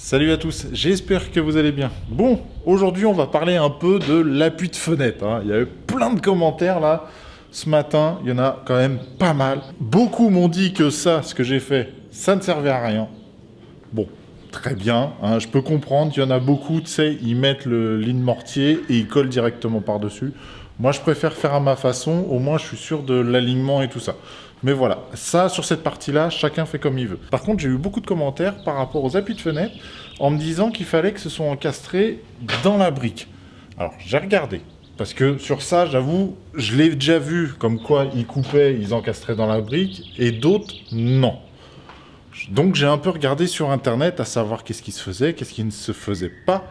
Salut à tous, j'espère que vous allez bien. Bon, aujourd'hui on va parler un peu de l'appui de fenêtre. Il y a eu plein de commentaires là. Ce matin, il y en a quand même pas mal. Beaucoup m'ont dit que ça, ce que j'ai fait, ça ne servait à rien. Bon, très bien, je peux comprendre. Il y en a beaucoup, tu sais, ils mettent le line mortier et ils collent directement par-dessus. Moi, je préfère faire à ma façon. Au moins, je suis sûr de l'alignement et tout ça. Mais voilà, ça, sur cette partie-là, chacun fait comme il veut. Par contre, j'ai eu beaucoup de commentaires par rapport aux appuis de fenêtre en me disant qu'il fallait que ce soit encastré dans la brique. Alors, j'ai regardé. Parce que sur ça, j'avoue, je l'ai déjà vu comme quoi ils coupaient, ils encastraient dans la brique, et d'autres, non. Donc, j'ai un peu regardé sur Internet à savoir qu'est-ce qui se faisait, qu'est-ce qui ne se faisait pas,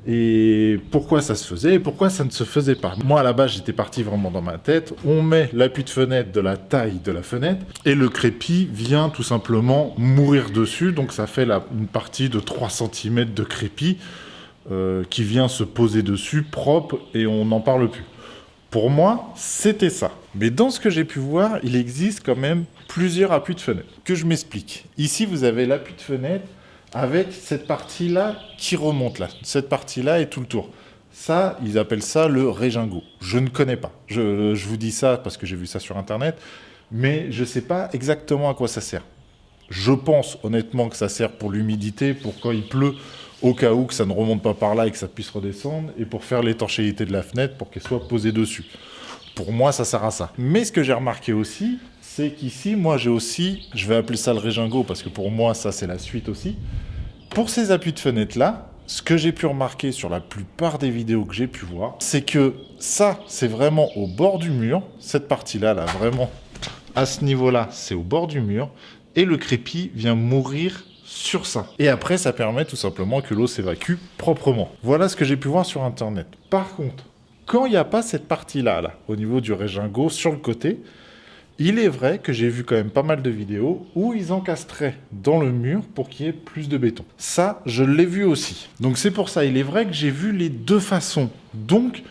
et pourquoi ça se faisait et pourquoi ça ne se faisait pas. Moi, à la base, j'étais parti vraiment dans ma tête. On met l'appui de fenêtre de la taille de la fenêtre et le crépi vient tout simplement mourir dessus. Donc, ça fait une partie de 3 cm de crépi qui vient se poser dessus, propre, et on n'en parle plus. Pour moi, c'était ça. Mais dans ce que j'ai pu voir, il existe quand même plusieurs appuis de fenêtre. Que je m'explique. Ici, vous avez l'appui de fenêtre avec cette partie-là qui remonte là. Cette partie-là et tout le tour. Ça, ils appellent ça le régingot. Je ne connais pas. Je vous dis ça parce que j'ai vu ça sur Internet, mais je ne sais pas exactement à quoi ça sert. Je pense honnêtement que ça sert pour l'humidité, pour quand il pleut, au cas où que ça ne remonte pas par là et que ça puisse redescendre, et pour faire l'étanchéité de la fenêtre, pour qu'elle soit posée dessus. Pour moi, ça sert à ça. Mais ce que j'ai remarqué aussi, c'est qu'ici, moi, j'ai aussi, je vais appeler ça le régingot, parce que pour moi, ça, c'est la suite aussi. Pour ces appuis de fenêtre-là, ce que j'ai pu remarquer sur la plupart des vidéos que j'ai pu voir, c'est que ça, c'est vraiment au bord du mur. Cette partie-là, là, vraiment, à ce niveau-là, c'est au bord du mur. Et le crépi vient mourir sur ça. Et après, ça permet tout simplement que l'eau s'évacue proprement. Voilà ce que j'ai pu voir sur Internet. Par contre, quand il n'y a pas cette partie-là, là, au niveau du régingot, sur le côté, il est vrai que j'ai vu quand même pas mal de vidéos où ils encastraient dans le mur pour qu'il y ait plus de béton. Ça, je l'ai vu aussi. Donc c'est pour ça, il est vrai que j'ai vu les deux façons. Donc,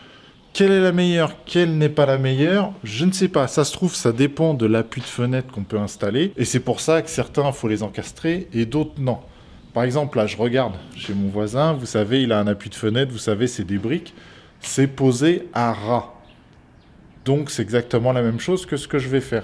quelle est la meilleure, quelle n'est pas la meilleure, je ne sais pas. Ça se trouve, ça dépend de l'appui de fenêtre qu'on peut installer. Et c'est pour ça que certains, il faut les encastrer et d'autres, non. Par exemple, là, je regarde chez mon voisin, vous savez, il a un appui de fenêtre, vous savez, c'est des briques. C'est posé à ras. Donc, c'est exactement la même chose que ce que je vais faire.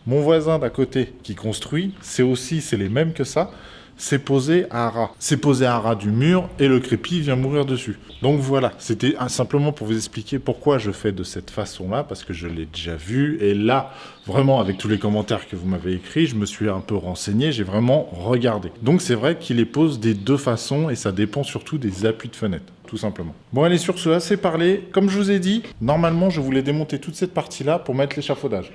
Mon voisin d'à côté qui construit, c'est les mêmes que ça. C'est posé à ras. C'est posé à ras du mur et le crépi vient mourir dessus. Donc voilà, c'était simplement pour vous expliquer pourquoi je fais de cette façon-là, parce que je l'ai déjà vu. Et là, vraiment, avec tous les commentaires que vous m'avez écrits, je me suis un peu renseigné, j'ai vraiment regardé. Donc c'est vrai qu'il les pose des deux façons et ça dépend surtout des appuis de fenêtre. Tout simplement. Bon, allez, sur ce, assez parlé. Comme je vous ai dit, normalement, je voulais démonter toute cette partie-là pour mettre l'échafaudage.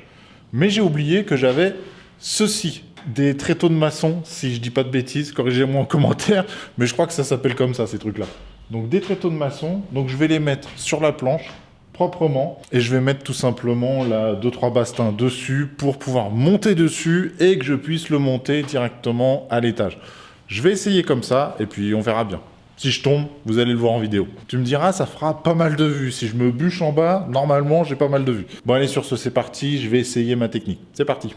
Mais j'ai oublié que j'avais ceci, des tréteaux de maçon, si je dis pas de bêtises, corrigez-moi en commentaire, mais je crois que ça s'appelle comme ça, ces trucs-là. Donc, des tréteaux de maçon, donc je vais les mettre sur la planche, proprement, et je vais mettre tout simplement 2-3 bastins dessus pour pouvoir monter dessus et que je puisse le monter directement à l'étage. Je vais essayer comme ça, et puis on verra bien. Si je tombe, vous allez le voir en vidéo. Tu me diras, ça fera pas mal de vues. Si je me bûche en bas, normalement, j'ai pas mal de vues. Bon, allez, sur ce, c'est parti. Je vais essayer ma technique. C'est parti.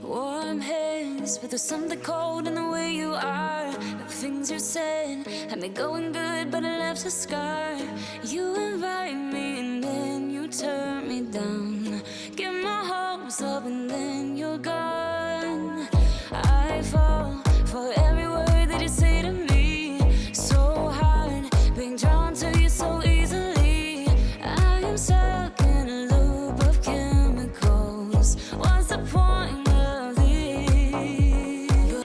Warm hands, but there's something cold in the way you are. The things you said had me going good, but it left a scar. You invite me and then you turn me down. Get my hopes up and then you're gone. I fall for every word that you say to me.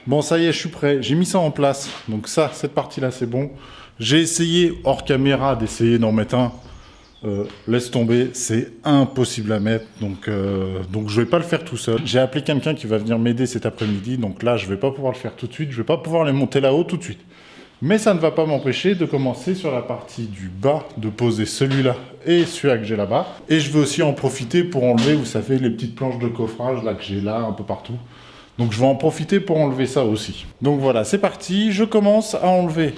Bon, ça y est, je suis prêt. J'ai mis ça en place. Donc ça, cette partie-là, c'est bon. J'ai essayé, hors caméra, d'essayer d'en mettre un. Laisse tomber, c'est impossible à mettre. Donc je vais pas le faire tout seul. J'ai appelé quelqu'un qui va venir m'aider cet après-midi. Donc là, je vais pas pouvoir le faire tout de suite. Je vais pas pouvoir les monter là-haut tout de suite. Mais ça ne va pas m'empêcher de commencer sur la partie du bas, de poser celui-là et celui-là que j'ai là-bas. Et je vais aussi en profiter pour enlever, vous savez, les petites planches de coffrage là que j'ai là, un peu partout. Donc je vais en profiter pour enlever ça aussi. Donc voilà, c'est parti. Je commence à enlever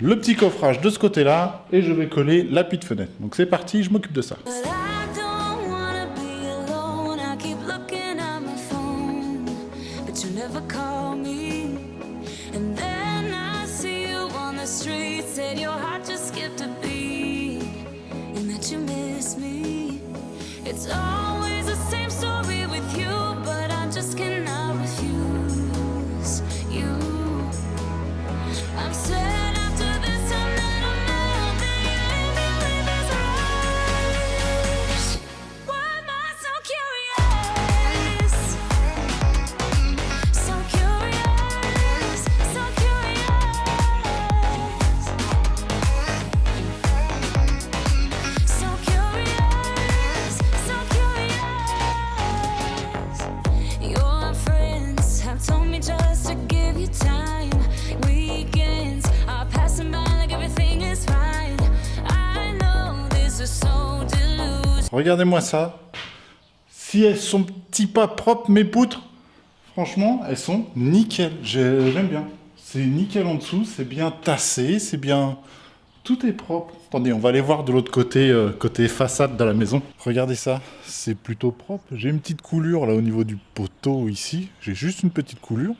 le petit coffrage de ce côté-là et je vais coller l'appui de fenêtre. Donc c'est parti, je m'occupe de ça. never call me. And then I see you said your heart just skipped a beat, and that you miss me. It's always the same story with you, but I just cannot refuse you. I'm sad after this time that I'm out there, you leave me with this rush. Why am I so curious? So curious, so curious. So curious, so curious. Your friends have told me just to give you time. Weekends are passing by like everything is fine. I know this is so delusional. Regardez-moi ça. Si elles sont petits pas propres, mes poutres, franchement, elles sont nickel. J'aime bien. C'est nickel en dessous, c'est bien tassé, c'est bien... Tout est propre. Attendez, on va aller voir de l'autre côté, côté façade de la maison. Regardez ça, c'est plutôt propre. J'ai une petite coulure là au niveau du poteau ici. J'ai juste une petite coulure.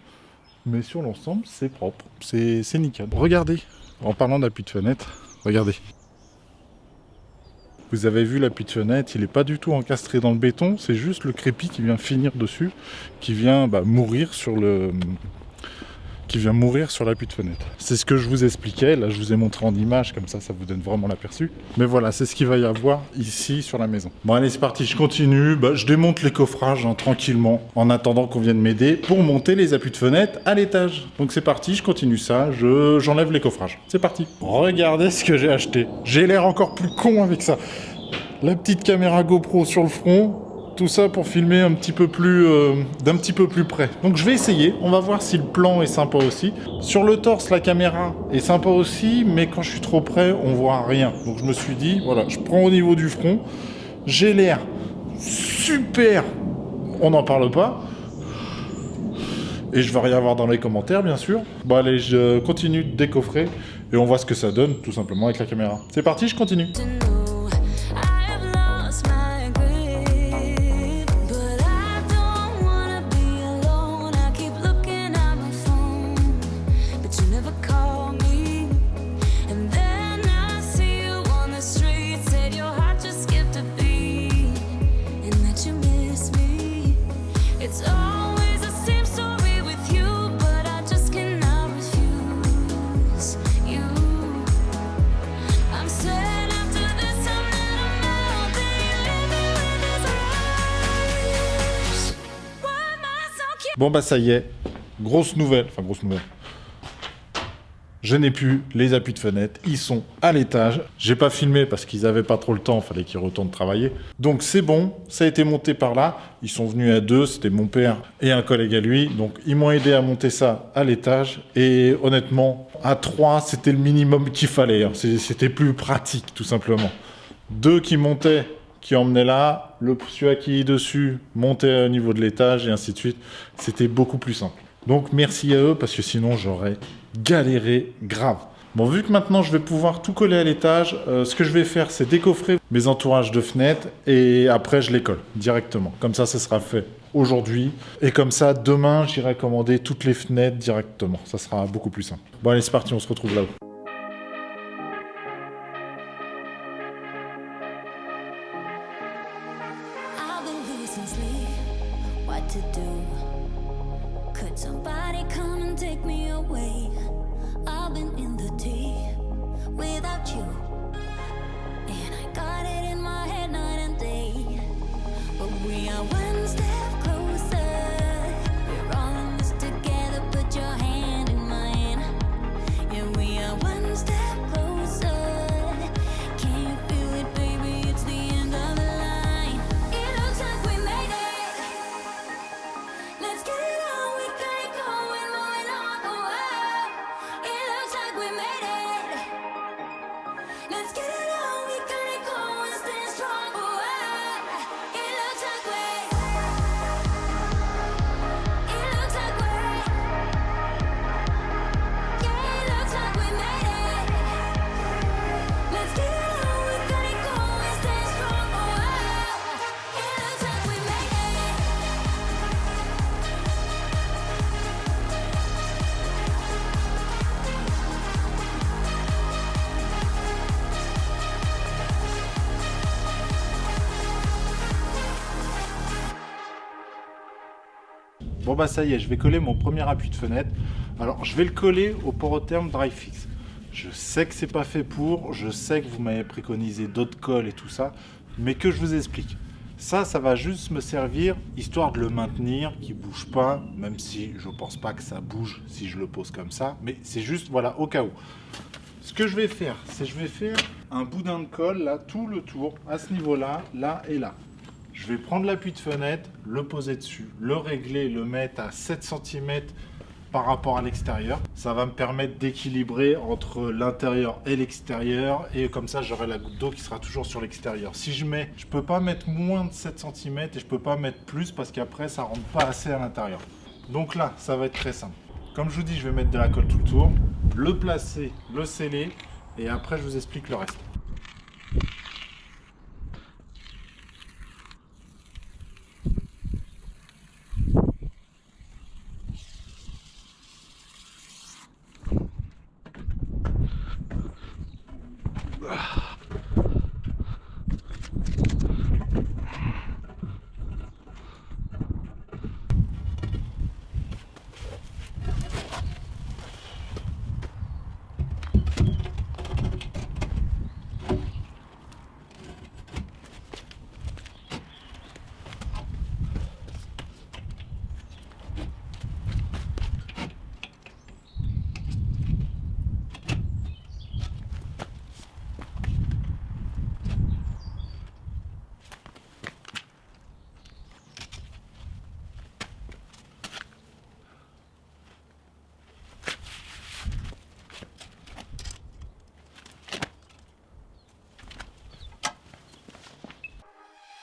Mais sur l'ensemble, c'est propre. C'est nickel. Regardez, en parlant d'appui de fenêtre, regardez. Vous avez vu l'appui de fenêtre, il n'est pas du tout encastré dans le béton. C'est juste le crépi qui vient finir dessus, qui vient mourir sur le... qui vient mourir sur l'appui de fenêtre. C'est ce que je vous expliquais, là je vous ai montré en image, comme ça vous donne vraiment l'aperçu. Mais voilà, c'est ce qu'il va y avoir ici sur la maison. Bon allez c'est parti, je continue, je démonte les coffrages tranquillement, en attendant qu'on vienne m'aider pour monter les appuis de fenêtre à l'étage. Donc c'est parti, je continue ça, j'enlève les coffrages. C'est parti. Regardez ce que j'ai acheté. J'ai l'air encore plus con avec ça. La petite caméra GoPro sur le front. Tout ça pour filmer un petit peu plus, d'un petit peu plus près. Donc je vais essayer, on va voir si le plan est sympa aussi. Sur le torse, la caméra est sympa aussi, mais quand je suis trop près, on voit rien. Donc je me suis dit, voilà, je prends au niveau du front. J'ai l'air super, on n'en parle pas. Et je vais rien voir dans les commentaires, bien sûr. Bon allez, je continue de décoffrer et on voit ce que ça donne, tout simplement, avec la caméra. C'est parti, je continue. Bon ça y est, grosse nouvelle, je n'ai plus les appuis de fenêtre, ils sont à l'étage. J'ai pas filmé parce qu'ils avaient pas trop le temps, fallait qu'ils retournent travailler. Donc c'est bon, ça a été monté par là. Ils sont venus à deux, c'était mon père et un collègue à lui. Donc ils m'ont aidé à monter ça à l'étage. Et honnêtement, à 3, c'était le minimum qu'il fallait. C'était plus pratique, tout simplement. 2 qui montaient, qui emmenaient là, celui qui est dessus montait au niveau de l'étage et ainsi de suite. C'était beaucoup plus simple. Donc merci à eux parce que sinon j'aurais galéré grave. Bon, vu que maintenant je vais pouvoir tout coller à l'étage, ce que je vais faire c'est décoffrer mes entourages de fenêtres et après je les colle directement. Comme ça sera fait aujourd'hui et comme ça demain j'irai commander toutes les fenêtres directement. Ça sera beaucoup plus simple. Bon allez c'est parti, on se retrouve là-haut. Somebody come and take me away. I've been in the deep without you, and I got it in my head night and day. But we are one step closer. We're all in this together. Put your hand in mine. Yeah, we are one step closer. Can you feel it, baby? It's the end of the line. It looks like we made it. Let's get it on. Bon bah ça y est, je vais coller mon premier appui de fenêtre. Alors je vais le coller au porotherm dry fix. Je sais que c'est pas fait pour, je sais que vous m'avez préconisé d'autres colles et tout ça, mais que je vous explique. Ça va juste me servir histoire de le maintenir, qu'il bouge pas, même si je pense pas que ça bouge si je le pose comme ça, mais c'est juste voilà au cas où. Ce que je vais faire, c'est je vais faire un boudin de colle là, tout le tour, à ce niveau-là, là et là. Je vais prendre l'appui de fenêtre, le poser dessus, le régler, le mettre à 7 cm par rapport à l'extérieur. Ça va me permettre d'équilibrer entre l'intérieur et l'extérieur et comme ça j'aurai la goutte d'eau qui sera toujours sur l'extérieur. Si je peux pas mettre moins de 7 cm et je peux pas mettre plus parce qu'après ça rentre pas assez à l'intérieur. Donc là, ça va être très simple. Comme je vous dis, je vais mettre de la colle tout le tour, le placer, le sceller et après je vous explique le reste.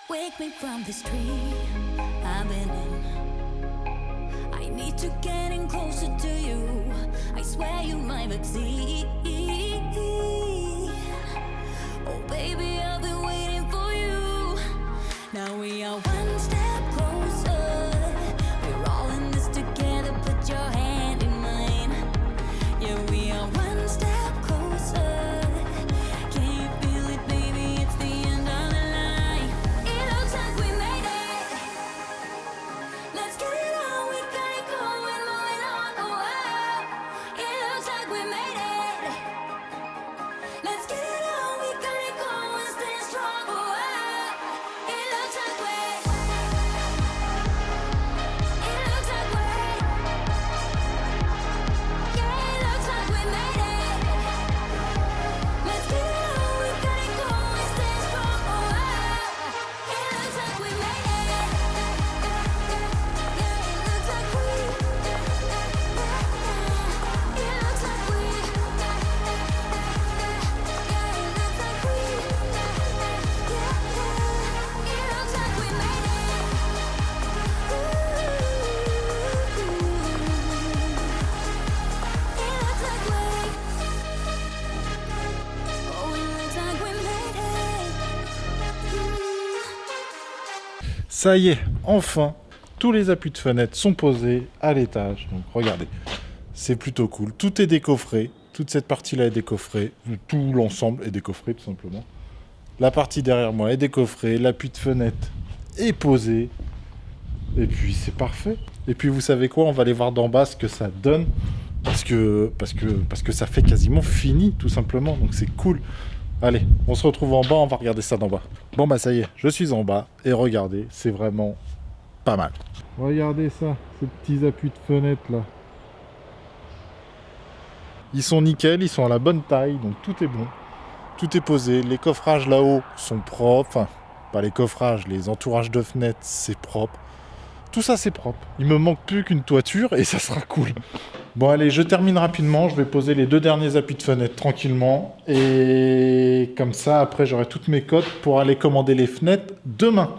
Wake me from this dream I've been in. I need to get in closer to you. I swear you might exceed. Oh baby, I've been waiting for you. Now we are one step closer. We're all in this together. Put your hand in mine. Yeah, we are one step closer. Can you feel it, baby? It's the end of the line. It looks like we made it. Let's get it on. We got it going, moving on. Oh, wow. It looks like we made it. Let's get it on. We got it going, stay strong. Oh, wow. It looks like we. It looks like we. Yeah, it looks like we made it. Let's get it on. We got it going, stay strong. Oh, wow. It looks like we made it. Yeah, it looks like we. It looks like we. Yeah, it looks like we. It looks like we made it. It looks like we. Oh, it looks like we made it. Ça y est, enfin, tous les appuis de fenêtre sont posés à l'étage. Donc regardez, c'est plutôt cool. Tout est décoffré. Toute cette partie-là est décoffrée. Tout l'ensemble est décoffré, tout simplement. La partie derrière moi est décoffrée. L'appui de fenêtre est posé. Et puis c'est parfait. Et puis vous savez quoi, on va aller voir d'en bas ce que ça donne. Parce que ça fait quasiment fini, tout simplement. Donc c'est cool. Allez, on se retrouve en bas, on va regarder ça d'en bas. Bon bah ça y est, je suis en bas. Et regardez, c'est vraiment pas mal. Regardez ça, ces petits appuis de fenêtre là. Ils sont nickel, ils sont à la bonne taille, donc tout est bon. Tout est posé, les coffrages là-haut sont propres. Enfin, pas les coffrages, les entourages de fenêtres, c'est propre. Tout ça c'est propre. Il me manque plus qu'une toiture et ça sera cool. Bon allez, je termine rapidement, je vais poser les 2 derniers appuis de fenêtre tranquillement. Et comme ça, après j'aurai toutes mes cotes pour aller commander les fenêtres demain.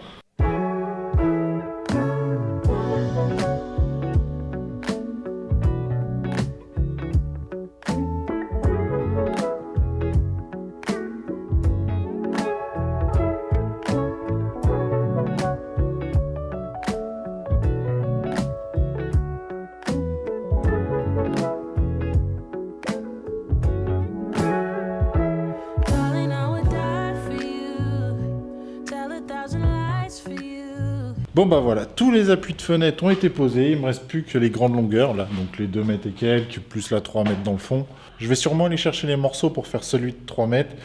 Darling, I would die for you. Tell 1,000 lies Bon bah voilà, tous les appuis de fenêtre ont été posés, il me reste plus que les grandes longueurs, là, donc les 2 mètres et quelques, plus la 3 mètres dans le fond. Je vais sûrement aller chercher les morceaux pour faire celui de 3 mètres.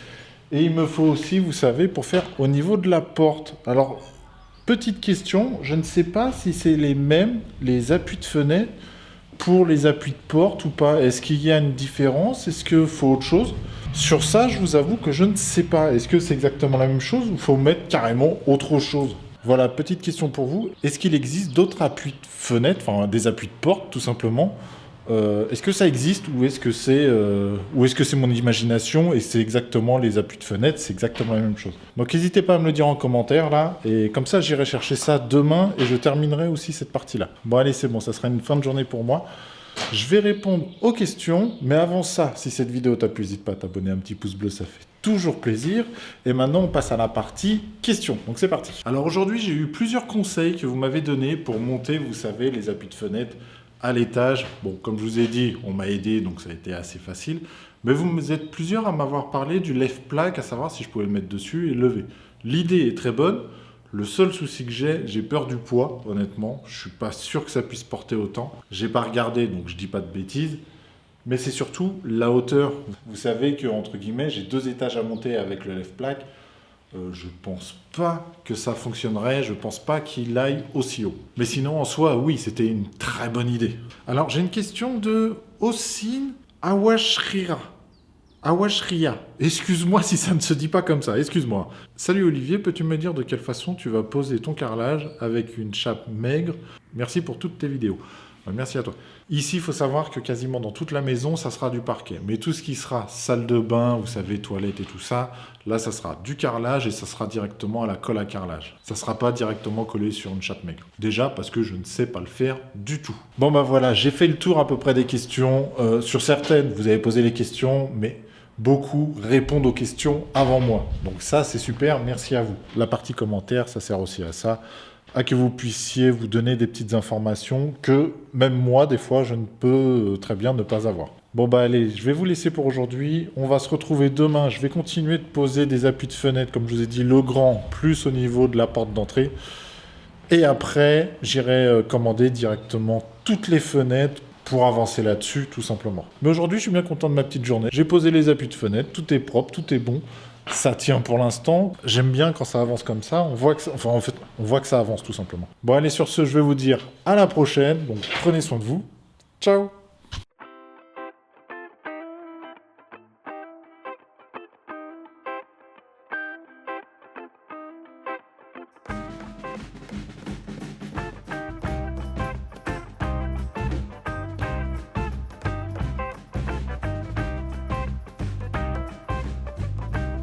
Et il me faut aussi, vous savez, pour faire au niveau de la porte. Alors, petite question, je ne sais pas si c'est les mêmes, les appuis de fenêtre, pour les appuis de porte ou pas. Est-ce qu'il y a une différence? Est-ce qu'il faut autre chose? Sur ça, je vous avoue que je ne sais pas. Est-ce que c'est exactement la même chose ou faut mettre carrément autre chose? Voilà, petite question pour vous. Est-ce qu'il existe d'autres appuis de fenêtre, enfin des appuis de porte tout simplement? Est-ce que ça existe ou est-ce que c'est mon imagination et c'est exactement les appuis de fenêtre, c'est exactement la même chose. Donc n'hésitez pas à me le dire en commentaire là, et comme ça j'irai chercher ça demain et je terminerai aussi cette partie-là. Bon allez c'est bon, ça sera une fin de journée pour moi. Je vais répondre aux questions, mais avant ça, si cette vidéo t'a plu, n'hésite pas à t'abonner, un petit pouce bleu, ça fait toujours plaisir. Et maintenant, on passe à la partie questions. Donc c'est parti. Alors aujourd'hui, j'ai eu plusieurs conseils que vous m'avez donnés pour monter, vous savez, les appuis de fenêtre à l'étage. Bon, comme je vous ai dit, on m'a aidé, donc ça a été assez facile. Mais vous êtes plusieurs à m'avoir parlé du left plaque, à savoir si je pouvais le mettre dessus et lever. L'idée est très bonne. Le seul souci que j'ai peur du poids, honnêtement. Je suis pas sûr que ça puisse porter autant. J'ai pas regardé, donc je dis pas de bêtises. Mais c'est surtout la hauteur. Vous savez que, entre guillemets, j'ai 2 étages à monter avec le left plaque. Je pense pas que ça fonctionnerait. Je pense pas qu'il aille aussi haut. Mais sinon, en soi, oui, c'était une très bonne idée. Alors, j'ai une question de Osin Awashrira. Awashria. Excuse-moi si ça ne se dit pas comme ça, excuse-moi. Salut Olivier, peux-tu me dire de quelle façon tu vas poser ton carrelage avec une chape maigre? Merci pour toutes tes vidéos. Merci à toi. Ici, il faut savoir que quasiment dans toute la maison, ça sera du parquet. Mais tout ce qui sera salle de bain, vous savez, toilette et tout ça, là, ça sera du carrelage et ça sera directement à la colle à carrelage. Ça ne sera pas directement collé sur une chape maigre. Déjà parce que je ne sais pas le faire du tout. Bon, bah voilà, j'ai fait le tour à peu près des questions. Sur certaines, vous avez posé les questions, mais beaucoup répondent aux questions avant moi. Donc ça, c'est super, merci à vous. La partie commentaire, ça sert aussi à ça, à que vous puissiez vous donner des petites informations que même moi, des fois, je ne peux très bien ne pas avoir. Bon bah allez, je vais vous laisser pour aujourd'hui. On va se retrouver demain. Je vais continuer de poser des appuis de fenêtre, comme je vous ai dit, le grand, plus au niveau de la porte d'entrée. Et après, j'irai commander directement toutes les fenêtres pour avancer là-dessus, tout simplement. Mais aujourd'hui, je suis bien content de ma petite journée. J'ai posé les appuis de fenêtre, tout est propre, tout est bon. Ça tient pour l'instant. J'aime bien quand ça avance comme ça. On voit que ça avance tout simplement. Bon, allez, sur ce, je vais vous dire à la prochaine. Donc, prenez soin de vous. Ciao!